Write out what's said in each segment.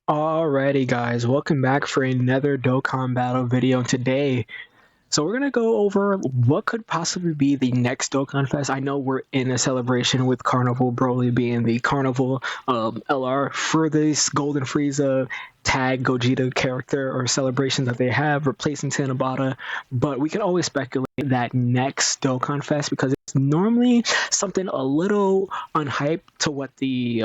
Alrighty guys, welcome back for another Dokkan battle video today. So we're gonna go over what could possibly be the next Dokkan Fest. I know we're in a celebration with Carnival Broly being the Carnival LR for this Golden Frieza tag Gogeta character or celebration that they have replacing Tanabata, but we can always speculate that next Dokkan Fest because it's normally something a little unhyped to what the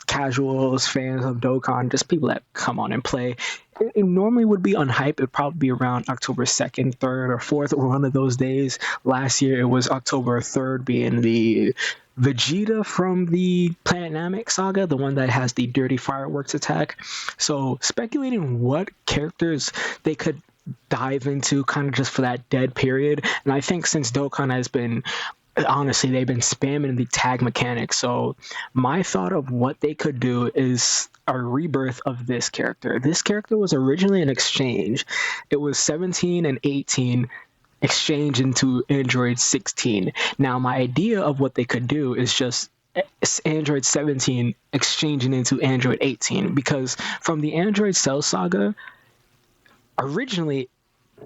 casuals, fans of Dokkan, just people that come on and play it normally would be unhyped. It'd probably be around October 2nd, 3rd, or 4th, or one of those days. Last year, it was October 3rd, being the Vegeta from the Planet Namek saga, the one that has the dirty fireworks attack. So, speculating what characters they could dive into kind of just for that dead period. And I think since Dokkan has been honestly they've been spamming the tag mechanic, so my thought of what they could do is a rebirth of this character. This character was originally an exchange. It was 17 and 18 exchange into Android 16. Now my idea of what they could do is just Android 17 exchanging into Android 18, because from the Android Cell saga originally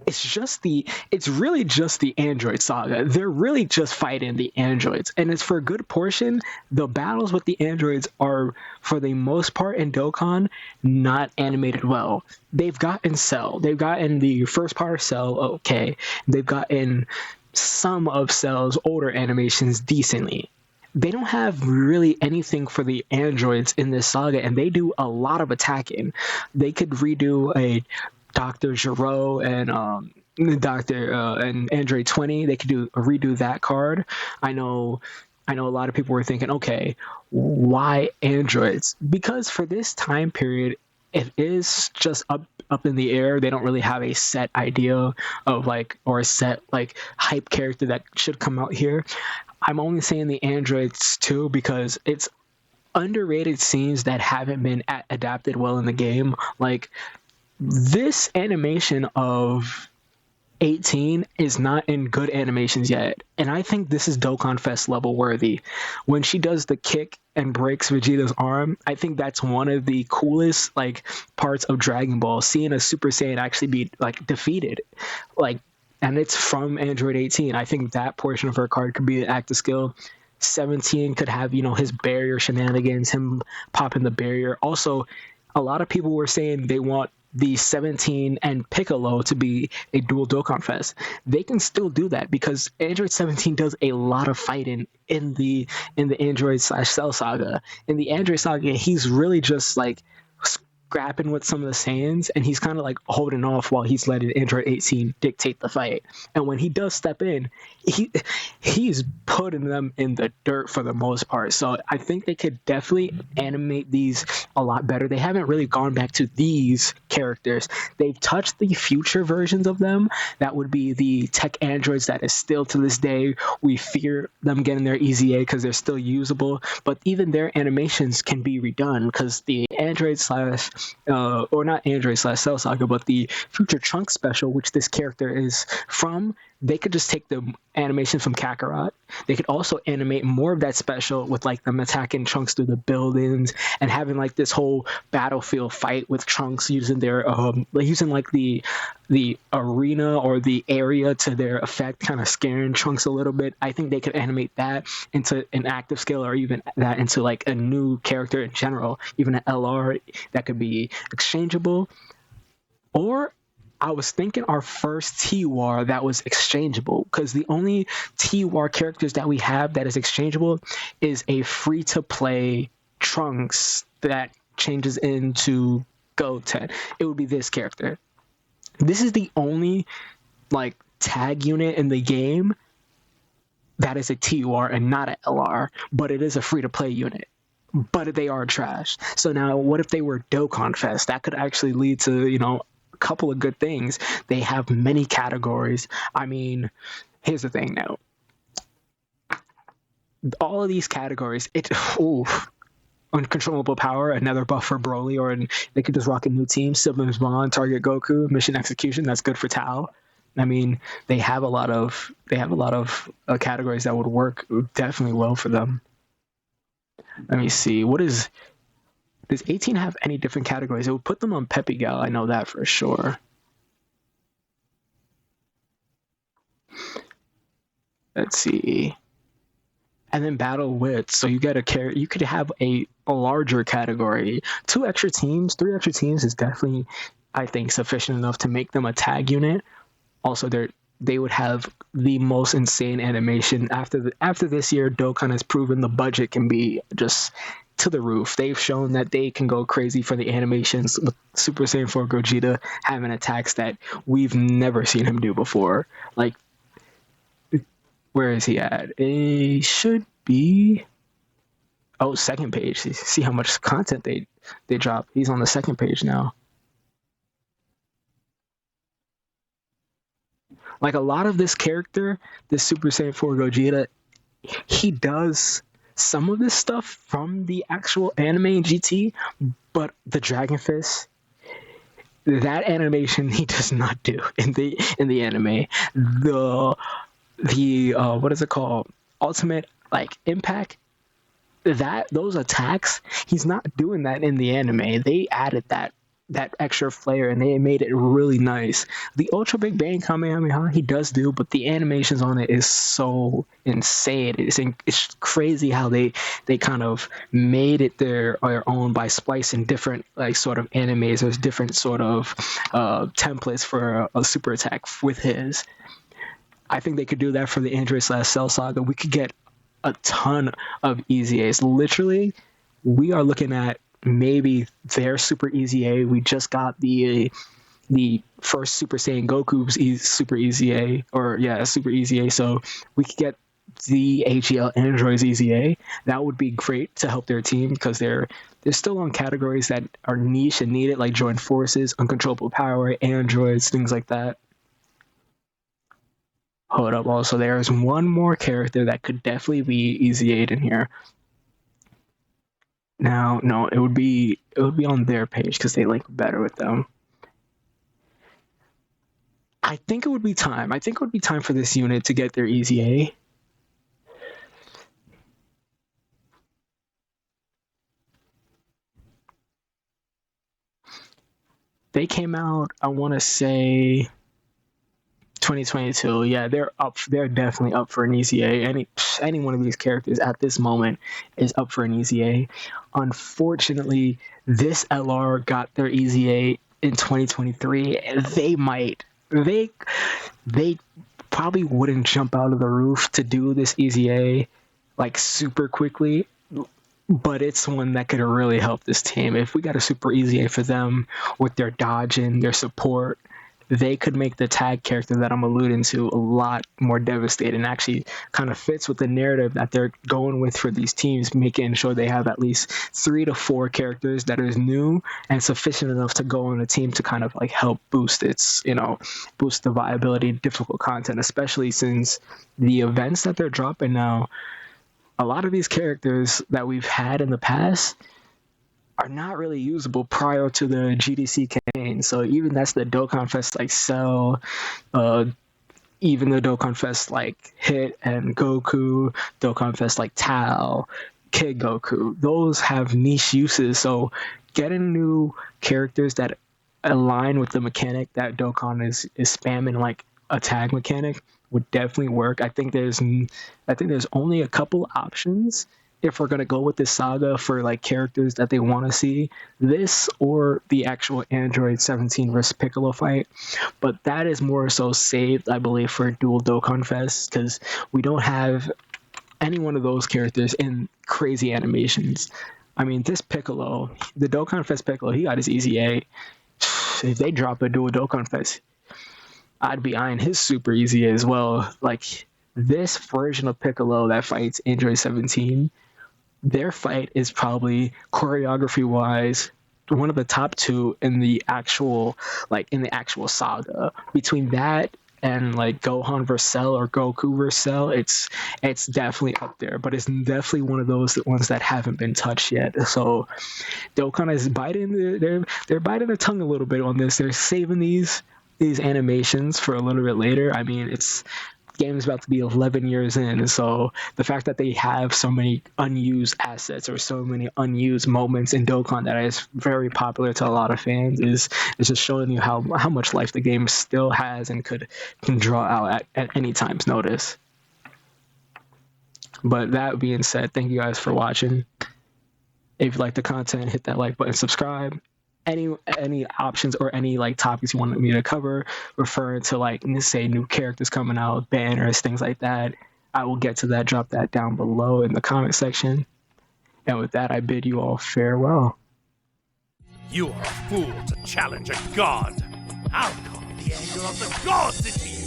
it's really just the android saga. They're really just fighting the androids, and it's for a good portion. The battles with the androids are, for the most part in Dokkan, not animated well. They've gotten Cell, they've gotten the first part of Cell okay, they've gotten some of Cell's older animations decently. They don't have really anything for the androids in this saga, and they do a lot of attacking. They could redo a Dr. Giro and Dr. And Android 20. They could redo that card. I know a lot of people were thinking, okay, why androids? Because for this time period, it is just up in the air. They don't really have a set idea of or a set hype character that should come out here. I'm only saying the androids too because it's underrated scenes that haven't been adapted well in the game. Like this animation of 18 is not in good animations yet, and I think this is Dokkan Fest level worthy. When she does the kick and breaks Vegeta's arm, I think that's one of the coolest parts of Dragon Ball, seeing a Super Saiyan actually be defeated. Like and it's from Android 18. I think that portion of her card could be an active skill. 17 could have, his barrier shenanigans, him popping the barrier. Also, a lot of people were saying they want the 17 and Piccolo to be a dual Dokkan Fest. They can still do that because Android 17 does a lot of fighting in the Android slash Cell saga. In the Android saga, he's really just scrapping with some of the Saiyans, and he's kind of holding off while he's letting Android 18 dictate the fight. And when he does step in, he's putting them in the dirt for the most part. So I think they could definitely animate these a lot better. They haven't really gone back to these characters. They've touched the future versions of them. That would be the tech androids that is still to this day, we fear them getting their EZA because they're still usable, but even their animations can be redone because the android slash or not android slash Cell saga, but the future Trunks special, which this character is from, they could just take the animation from Kakarot. They could also animate more of that special with them attacking Trunks through the buildings and having this whole battlefield fight with Trunks using their using the arena or the area to their effect, kind of scaring Trunks a little bit. I think they could animate that into an active skill, or even that into a new character in general, even an LR that could be exchangeable. Or I was thinking our first T-War that was exchangeable, because the only T-War characters that we have that is exchangeable is a free-to-play Trunks that changes into Goten. It would be this character. This is the only tag unit in the game that is a T-War and not an LR, but it is a free-to-play unit. But they are trash. So now what if they were Dokkan Fest? That could actually lead to, a couple of good things. They have many categories. I mean, here's the thing now. All of these categories, uncontrollable power, another buff for Broly, or they could just rock a new team. Siblings Bond, Target Goku, Mission Execution. That's good for Tao. I mean, they have a lot of categories that would work definitely well for them. Let me see. What is Does 18 have any different categories? It would put them on Peppy Gal. I know that for sure. Let's see. And then battle wits. So you get you could have a larger category. 2 extra teams, 3 extra teams is definitely, I think, sufficient enough to make them a tag unit. Also, they would have the most insane animation. After this year, Dokkan has proven the budget can be just to the roof. They've shown that they can go crazy for the animations with Super Saiyan 4 Gogeta having attacks that we've never seen him do before. Like, where is he at? It should be. Oh, second page. See how much content they drop. He's on the second page now. Like a lot of this character, this Super Saiyan 4 Gogeta, he does some of this stuff from the actual anime in GT, but the Dragon Fist, that animation he does not do in the anime. The what is it called? Ultimate like impact. Those attacks, he's not doing that in the anime. They added that extra flair and they made it really nice. The Ultra Big Bang Kamehameha he does do, but the animations on it is so insane. It's crazy how they kind of made it their own by splicing different like sort of animes. There's different sort of templates for a super attack with his. I think they could do that for the Android/Cell Saga. We could get a ton of Easy A's. Literally, we are looking at maybe their Super Easy A. We just got the first Super Saiyan Goku's Super Easy A, or yeah, Super Easy A. So we could get the AGL Android's Easy A. That would be great to help their team because they're still on categories that are niche and needed, like Joint Forces, Uncontrollable Power, Androids, things like that. Hold up. Also, there's one more character that could definitely be Easy 8 in here. Now, no, it would be on their page because they link better with them. I think it would be time. I think it would be time for this unit to get their Easy A. They came out, I want to say 2022. Yeah, they're definitely up for an Easy A. Any one of these characters at this moment is up for an Easy A. Unfortunately, this LR got their Easy A in 2023. They probably wouldn't jump out of the roof to do this Easy A like super quickly, but it's one that could really help this team. If we got a super Easy A for them with their dodging, their support, they could make the tag character that I'm alluding to a lot more devastating. Actually kind of fits with the narrative that they're going with for these teams, making sure they have at least 3 to 4 characters that is new and sufficient enough to go on a team to kind of like help boost boost the viability of difficult content, especially since the events that they're dropping now, a lot of these characters that we've had in the past are not really usable prior to the GDC campaign. So even that's the Dokkan Fest like Cell, even the Dokkan Fest like Hit and Goku, Dokkan Fest like Tao, Kid Goku, those have niche uses. So getting new characters that align with the mechanic that Dokkan is spamming, like a tag mechanic, would definitely work. I think there's only a couple options if we're going to go with this saga for like characters that they want to see, this or the actual Android 17 versus Piccolo fight. But that is more so saved, I believe, for dual Dokkan Fest because we don't have any one of those characters in crazy animations. I mean, this Piccolo, the Dokkan Fest Piccolo, he got his Easy A. If they drop a dual Dokkan Fest, I'd be eyeing his super Easy A as well. Like this version of Piccolo that fights Android 17, their fight is probably choreography wise one of the top 2 in the actual saga. Between that and like Gohan vs Cell or Goku vs Cell, it's definitely up there, but it's definitely one of those ones that haven't been touched yet. So Dokkan is they're biting their tongue a little bit on this. They're saving these animations for a little bit later. I mean, it's game's about to be 11 years in, so the fact that they have so many unused assets or so many unused moments in Dokkan that is very popular to a lot of fans is just showing you how much life the game still has and can draw out at any time's notice. But that being said, thank you guys for watching. If you like the content, hit that like button, subscribe. Any options or any like topics you want me to cover, referring to like say new characters coming out, banners, things like that, I will get to that. Drop that down below in the comment section. And with that, I bid you all farewell. You are a fool to challenge a god. I'll call the anger of the gods into you.